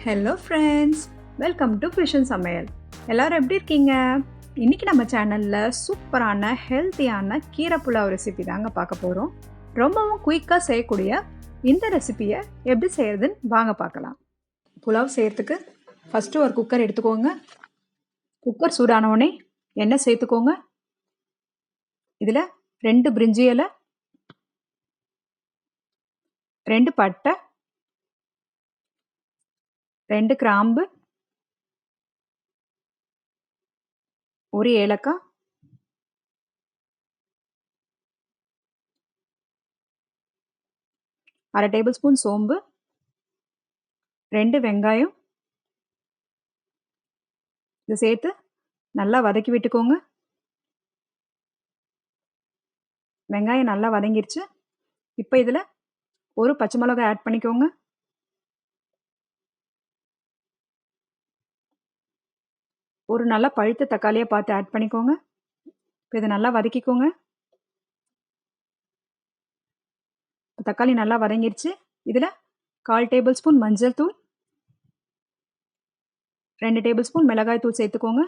Hello friends, welcome to fission சமையல். எல்லோரும் எப்படி இருக்கீங்க? இன்றைக்கி நம்ம சேனலில் சூப்பரான ஹெல்த்தியான கீரை புலாவ் ரெசிபி தாங்க பார்க்க போகிறோம். ரொம்பவும் குயிக்காக செய்யக்கூடிய இந்த ரெசிபியை எப்படி செய்கிறதுன்னு வாங்க பார்க்கலாம். புலாவ் செய்கிறதுக்கு ஃபஸ்ட்டு ஒரு குக்கர் எடுத்துக்கோங்க. குக்கர் சூடானவுடனே எண்ணெய் சேர்த்துக்கோங்க. இதில் 2 பிரிஞ்சி இலை, 2 பட்டை, 2 கிராம்பு, 1 ஏலக்காய், 1/2 டேபிள் ஸ்பூன் சோம்பு, 2 வெங்காயம் இதை சேர்த்து நல்லா வதக்கி விட்டுக்கோங்க. வெங்காயம் நல்லா வதங்கிருச்சு. இப்போ இதில் ஒரு பச்சை மிளகாய் ஆட் பண்ணிக்கோங்க. ஒரு நல்லா பழுத்த தக்காளியை பார்த்து ஆட் பண்ணிக்கோங்க. இப்போ இதை நல்லா வதக்கிக்கோங்க. தக்காளி நல்லா வதங்கிருச்சு. இதில் 1/4 டேபிள் ஸ்பூன் மஞ்சள் தூள், 2 டேபிள் ஸ்பூன் மிளகாய் தூள் சேர்த்துக்கோங்க.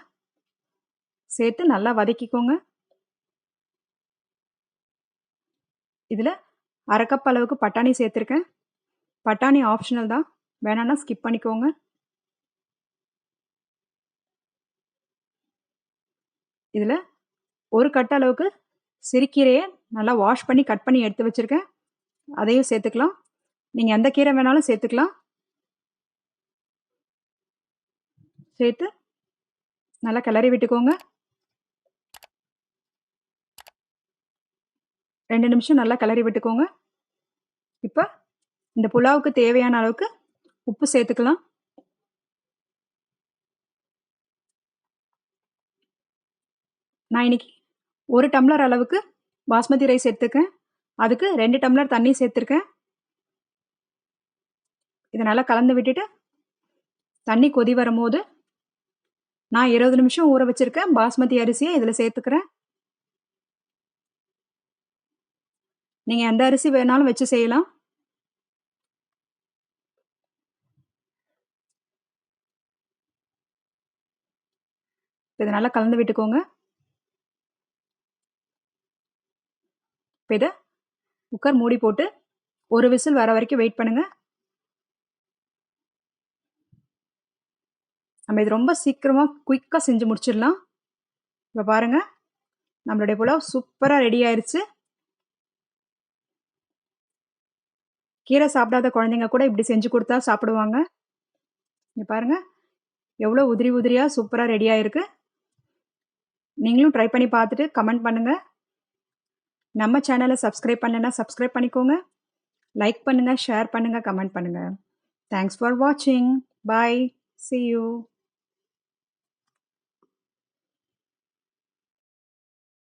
சேர்த்து நல்லா வதக்கிக்கோங்க. இதில் 1/2 கப் அளவுக்கு பட்டாணி சேர்த்துருக்கேன். பட்டாணி ஆப்ஷனல் தான், வேணான்னா ஸ்கிப் பண்ணிக்கோங்க. இதில் ஒரு கட் அளவுக்கு சிறுகீரையை நல்லா வாஷ் பண்ணி கட் பண்ணி எடுத்து வச்சுருக்கேன். அதையும் சேர்த்துக்கலாம். நீங்கள் எந்த கீரை வேணாலும் சேர்த்துக்கலாம். சேர்த்து நல்லா கிளறி விட்டுக்கோங்க. 2 நிமிஷம் நல்லா கிளறி விட்டுக்கோங்க. இப்போ இந்த புலாவுக்கு தேவையான அளவுக்கு உப்பு சேர்த்துக்கலாம். நான் இன்னைக்கு 1 டம்ளர் அளவுக்கு பாஸ்மதி ரைஸ் எடுத்துக்கேன். அதுக்கு 2 டம்ளர் தண்ணி சேர்த்துருக்கேன். இதை நல்லா கலந்து விட்டுட்டு தண்ணி கொதி வரும்போது நான் 20 நிமிஷம் ஊற வச்சுருக்கேன் பாஸ்மதி அரிசியை இதில் சேர்த்துக்கிறேன். நீங்கள் எந்த அரிசி வேணாலும் வச்சு செய்யலாம். இதை நல்லா கலந்து விட்டுக்கோங்க. இப்போ இதை குக்கர் மூடி போட்டு ஒரு விசில் வர வரைக்கும் வெயிட் பண்ணுங்கள். நம்ம இது ரொம்ப சீக்கிரமாக குயிக்காக செஞ்சு முடிச்சிடலாம். இப்போ பாருங்கள், நம்மளுடைய புலாவ் சூப்பராக ரெடி ஆயிடுச்சு. கீரை சாப்பிடாத குழந்தைங்க கூட இப்படி செஞ்சு கொடுத்தா சாப்பிடுவாங்க. இங்கே பாருங்கள், எவ்வளோ உதிரி உதிரியாக சூப்பராக ரெடி ஆயிருக்கு. நீங்களும் ட்ரை பண்ணி பார்த்துட்டு கமெண்ட் பண்ணுங்கள். நம்ம சேனலை சப்ஸ்கிரைப் பண்ணலைன்னா சப்ஸ்கிரைப் பண்ணிக்கோங்க. லைக் பண்ணுங்கள், ஷேர் பண்ணுங்கள், கமெண்ட் பண்ணுங்கள். தேங்க்ஸ் ஃபார் வாட்சிங். பாய். See you.